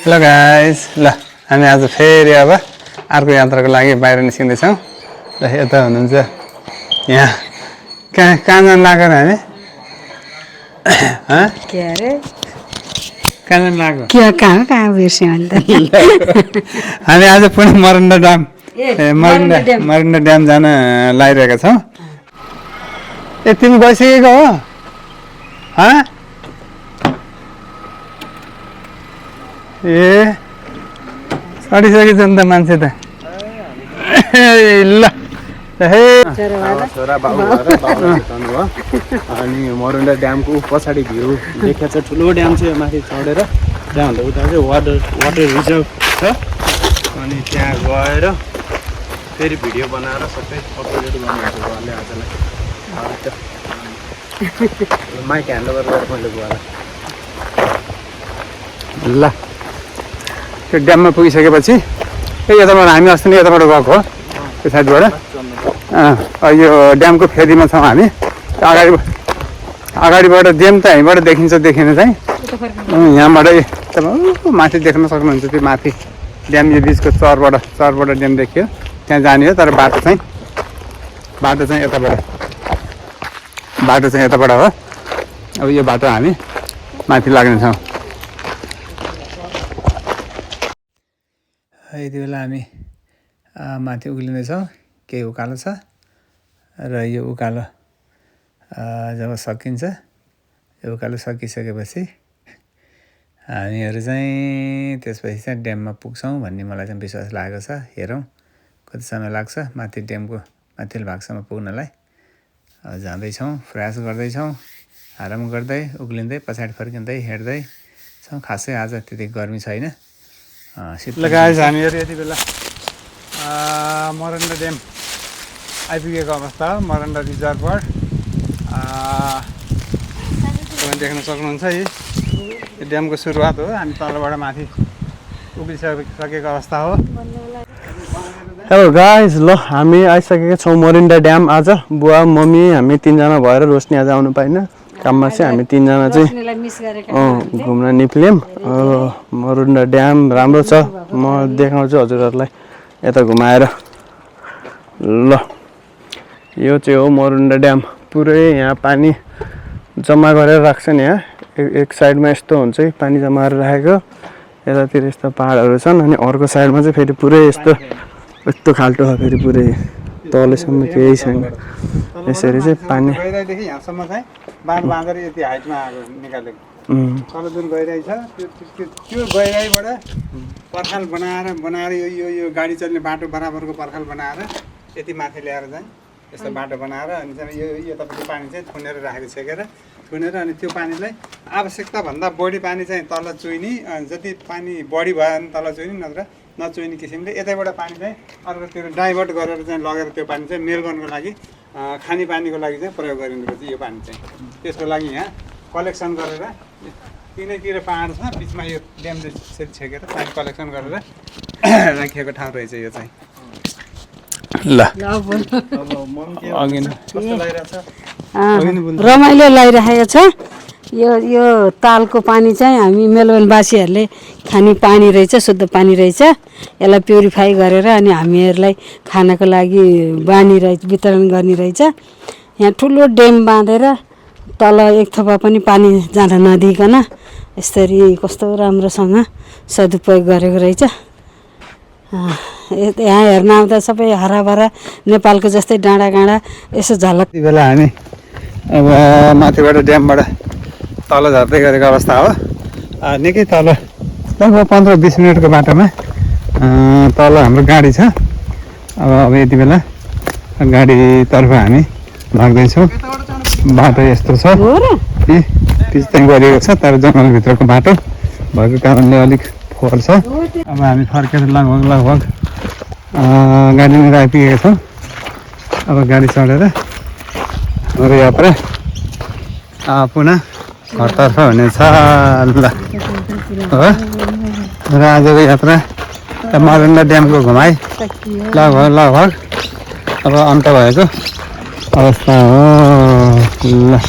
hello guys ल हामी आज फेरि अब अर्को यात्राको लागि बाहिर निस्किँदैछौँ ल यता हुनुहुन्छ यहाँ कहाँ जान लागेर हामी के अरे कहाँ जान लाग्यो कहाँ बिर्स्यो अन्त हामी आज पुनः मरन्डा ड्याम मरन्डा ड्याम जान लागिरहेका छौँ ए तिमी गइसकेको हो ए सडिसकेछ नि त मान्छे त ल छोरा बाबु भयो अनि मरन्डा ड्यामको पछाडि भ्यू देखेको छ ठुलो ड्याम छ माथि चढेर त्यहाँभन्दा उता चाहिँ वाटर रिजर्भ छ अनि त्यहाँ गएर फेरि भिडियो बनाएर सबै अपलोड गर्नुहुन्छ उहाँले आजलाई माइक ह्यान्डओभर गरेर मैले बुवालाई ल त्यो ड्याममा पुगिसकेपछि यताबाट हामी अस्ति नै यताबाट गएको हो त्यो साइडबाट यो ड्यामको फेदीमा छौँ हामी अगाडिबाट ड्याम त हामीबाट देखिन्छ देखिन चाहिँ यहाँबाट माथि देख्न सक्नुहुन्छ त्यो माथि ड्याम यो बिचको चरबाट ड्याम देखियो त्यहाँ जाने हो तर बाटो चाहिँ यताबाट हो अब यो बाटो हामी माथि लाग्नेछौँ यति बेला हामी माथि उक्लिँदैछौँ केही उकालो छ र यो उकालो जब सकिन्छ यो उकालो सकिसकेपछि हामीहरू चाहिँ त्यसपछि चाहिँ ड्याममा पुग्छौँ भन्ने मलाई चाहिँ विश्वास लागेको छ हेरौँ कति समय लाग्छ माथि ड्यामको माथिल्लो भागसम्म पुग्नलाई जाँदैछौँ प्रयास गर्दैछौँ आराम गर्दै उक्लिँदै पछाडि फर्किँदै हेर्दै छौँ खासै आज त्यति गर्मी छैन शीतल गाइस हामीहरू यति बेला मरन्डा ड्याम आइपुगेको अवस्था हो मरन्डा रिजर्भर देख्न सक्नुहुन्छ यी ड्यामको सुरुवात हो हामी तलबाट माथि उक्लिसकेको अवस्था हो हेलो गाइस ल हामी आइसकेका छौँ मरन्डा ड्याम आज बुवा मम्मी हामी तिनजना भएर रोशनी आज आउनु पाइन काममा चाहिँ हामी तिनजना चाहिँ घुम्न निक्ल्यौँ मरन्डा ड्याम राम्रो छ म देखाउँछु हजुरहरूलाई यता घुमाएर ल यो चाहिँ हो मरन्डा ड्याम पुरै यहाँ पानी जम्मा गरेर राख्छन् यहाँ एक साइडमा यस्तो हुन्छ पानी जम्मा गरेर राखेको यतातिर यस्तो पहाडहरू छन् अनि अर्को साइडमा चाहिँ फेरि पुरै यस्तो खाल्टो छ फेरि पुरै तलसम्म केही छैन यसरी चाहिँ पानी गइरहेदेखि यहाँसम्म चाहिँ बाँध बाँधेर यति हाइटमा निकालेको तल जुन गइरहेछ त्यो गइरहेबाट पर्खाल बनाएर यो गाडी चल्ने बाटो बराबरको पर्खाल बनाएर यति माथि ल्याएर चाहिँ यस्तो बाटो बनाएर अनि चाहिँ यो तपाईँको पानी चाहिँ थुनेर राखेको छेकेर थुनेर अनि त्यो पानीलाई आवश्यकताभन्दा बढी पानी चाहिँ तल चुइने जति पानी बढी भयो भने तल चुइने नत्र नचुइने किसिमले यतैबाट पानी चाहिँ अर्कोतिर डाइभर्ट गरेर चाहिँ लगेर त्यो पानी चाहिँ मेल गर्नको लागि खानेपानीको लागि चाहिँ प्रयोग गरिनुपर्छ यो पानी चाहिँ त्यसको लागि यहाँ कलेक्सन गरेर तिनैतिर पहाड छ बिचमा यो ड्यामले छेकेर पानी कलेक्सन गरेर राखिएको ठाउँ रहेछ यो चाहिँ ल रमाइलो लागिरहेको छ यो तालको पानी चाहिँ हामी मेलबर्नवासीहरूले खाने पानी रहेछ शुद्ध पानी रहेछ यसलाई प्युरिफाई गरेर अनि हामीहरूलाई खानको लागि वितरण गर्ने रहेछ यहाँ ठुलो ड्याम बाँधेर तल एक थोपा पनि पानी जान नदिइकन यसरी कस्तो राम्रोसँग सदुपयोग गरेको रहेछ यहाँ हेर्न आउँदा सबै हराभरा नेपालको जस्तै डाँडाकाँडा यसो झलक यति बेला हामी अब माथिबाट ड्यामबाट तल झर्दै गरेको अवस्था हो निकै तल लगभग 15-20 मिनटको बाटोमा तल हाम्रो गाडी छ अब यति बेला गाडीतर्फ हामी लाग्दैछौँ बाटो यस्तो छ पिच चाहिँ गरिएको छ तर जङ्गलभित्रको बाटो भएको कारणले अलिक फोहोर छ अब हामी फर्केर लगभग गाडीमा आइपुगेका छौँ अब गाडी चढेर हाम्रो यात्रा पुनः घरतर्फ हुनेछ ल हो र आजको यात्रा मरन्डा ड्यामको घुमाइ लगभग अब अन्त भएको अवस्था हो ल